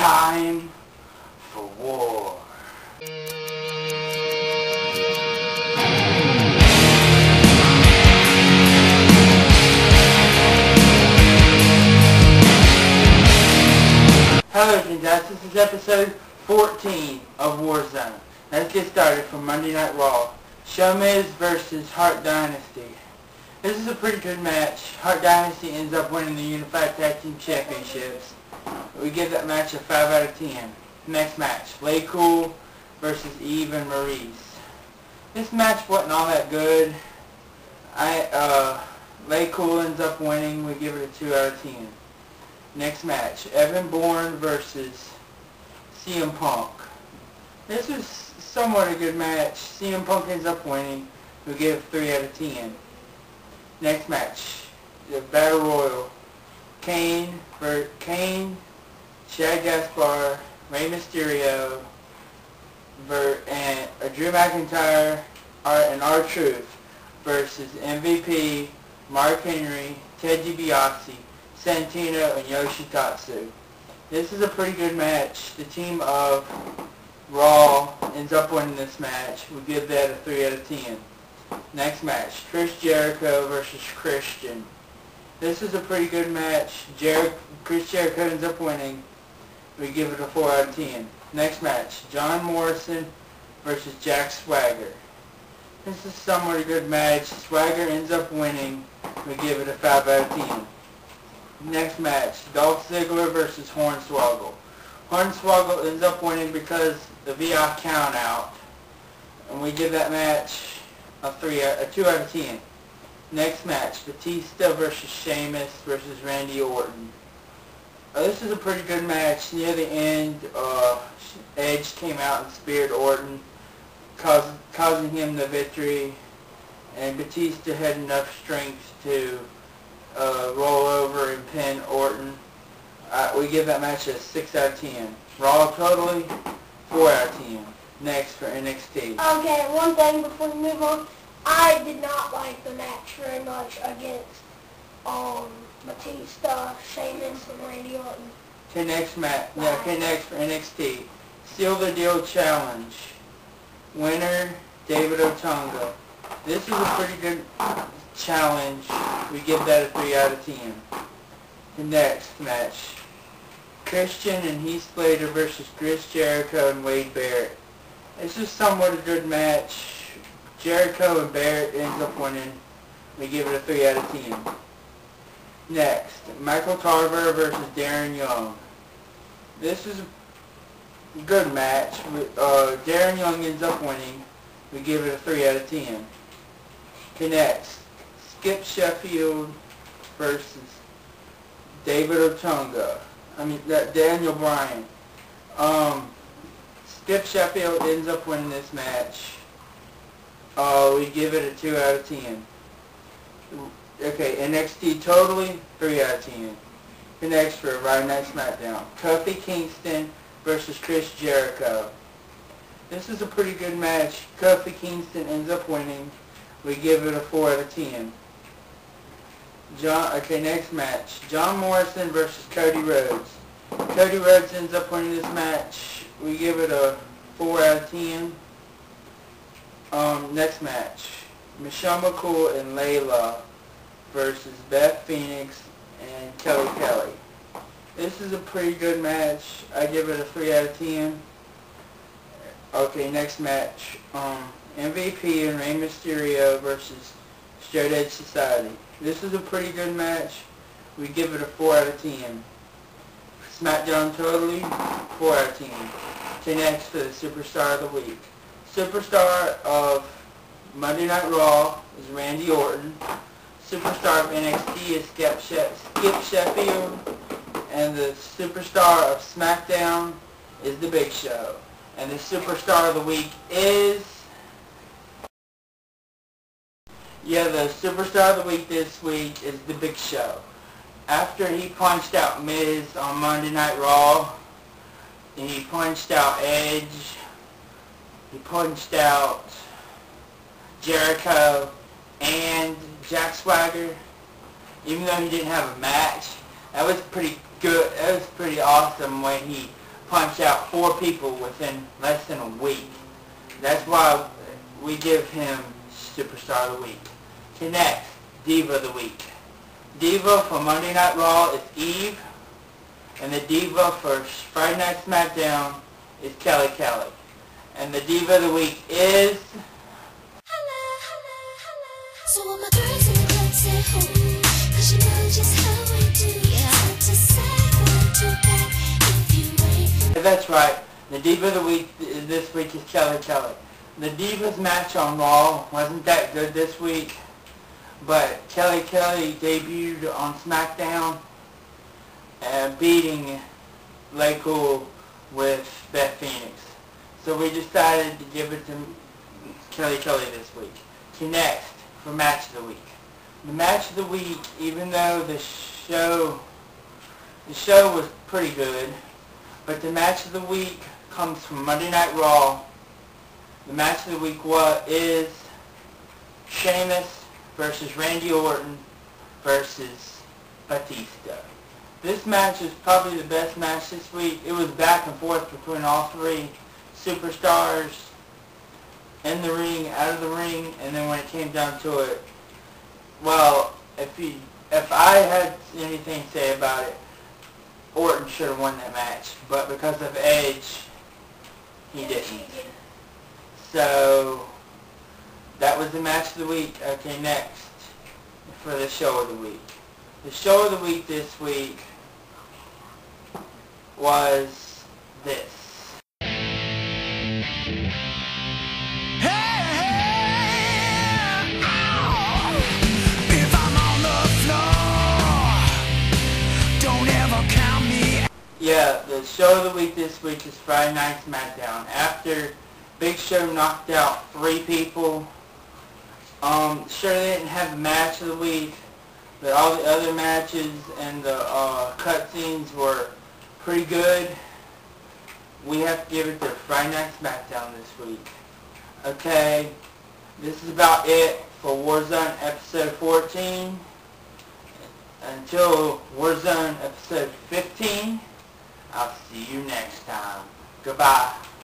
time for war. Hello, guys. This is episode 14 of Warzone. Let's get started from Monday Night Raw. Showmiz versus Hart Dynasty. This is a pretty good match. Hart Dynasty ends up winning the Unified Tag Team Championships. We give that match a 5 out of 10. Next match, LayCool versus Eve and Maryse. This match wasn't all that good. LayCool ends up winning. We give it a 2 out of 10. Next match, Evan Bourne versus CM Punk. This was somewhat a good match. CM Punk ends up winning. We give it 3 out of 10. Next match, the Battle Royal. Kane, Shad Gaspard, Rey Mysterio, and Drew McIntyre and R-Truth versus MVP, Mark Henry, Ted DiBiase, Santino, and Yoshitatsu. This is a pretty good match. The team of Raw ends up winning this match. We give that a 3 out of 10. Next match, Chris Jericho versus Christian. This is a pretty good match. Chris Jericho ends up winning. We give it a 4 out of 10. Next match, John Morrison versus Jack Swagger. This is somewhat a good match. Swagger ends up winning. We give it a 5 out of 10. Next match, Dolph Ziggler versus Hornswoggle. Hornswoggle ends up winning because the VI count out. And we give that match a 2 out of 10. Next match, Batista versus Sheamus versus Randy Orton. This is a pretty good match. Near the end, Edge came out and speared Orton, causing him the victory. And Batista had enough strength to roll over and pin Orton. We give that match a 6 out of 10. Raw totally, 4 out of 10. Next for NXT. Okay, one thing before we move on. I did not like the match very much against Batista, Sheamus, and Randy Orton. Next match. Next for NXT. Seal the Deal Challenge. Winner, David Otunga. This is a pretty good challenge. We give that a 3 out of 10. The next match, Christian and Heath Slater versus Chris Jericho and Wade Barrett. This is somewhat a good match. Jericho and Barrett ends up winning. We give it a 3 out of 10. Next, Michael Tarver versus Darren Young. This is a good match. Darren Young ends up winning. We give it a 3 out of 10. Next, Skip Sheffield versus David Otunga. Daniel Bryan. Skip Sheffield ends up winning this match. We give it a 2 out of 10. Okay, NXT totally, 3 out of 10. The next for Friday Night SmackDown, Kofi Kingston versus Chris Jericho. This is a pretty good match. Kofi Kingston ends up winning. We give it a 4 out of 10. Next match, John Morrison versus Cody Rhodes. Cody Rhodes ends up winning this match. We give it a 4 out of 10. Next match, Michelle McCool and Layla versus Beth Phoenix and Kelly. This is a pretty good match. I give it a 3 out of 10. Okay, next match, MVP and Rey Mysterio versus Straight Edge Society. This is a pretty good match. We give it a 4 out of 10. SmackDown totally, 4 out of 10. Okay, next for the Superstar of the Week. Superstar of Monday Night Raw is Randy Orton. Superstar of NXT is Skip Sheffield. And the Superstar of SmackDown is The Big Show. And the Superstar of the Week is... the Superstar of the Week this week is The Big Show. After he punched out Miz on Monday Night Raw, and he punched out Edge, he punched out Jericho and Jack Swagger, even though he didn't have a match. That was pretty good. That was pretty awesome when he punch out 4 people within less than a week. That's why we give him Superstar of the Week. Okay, next, Diva of the Week. Diva for Monday Night Raw is Eve, and the Diva for Friday Night SmackDown is Kelly Kelly. And the Diva of the Week is... So all my girls in the club say home, 'cause you know just how we do. Yeah. To say 1, 2 back if you ain't. That's right. The Diva of the Week this week is Kelly Kelly. The Divas match on Raw wasn't that good this week, but Kelly Kelly debuted on SmackDown, beating Cool with Beth Phoenix. So we decided to give it to Kelly Kelly this week. Okay, next, for Match of the Week. The Match of the Week, even though the show was pretty good, but the Match of the Week comes from Monday Night Raw. The Match of the Week is Sheamus versus Randy Orton versus Batista. This match is probably the best match this week. It was back and forth between all 3 superstars, in the ring, out of the ring, and then when it came down to it, well, if I had anything to say about it, Orton should have won that match, but because of Edge, he didn't. So, that was the Match of the Week. Okay, next, for the Show of the Week. The Show of the Week this week was this. Yeah, the Show of the Week this week is Friday Night SmackDown. After Big Show knocked out 3 people, sure they didn't have the Match of the Week, but all the other matches and the cutscenes were pretty good. We have to give it to Friday Night SmackDown this week. Okay, this is about it for Warzone episode 14. Until Warzone episode 15, I'll see you next time. Goodbye.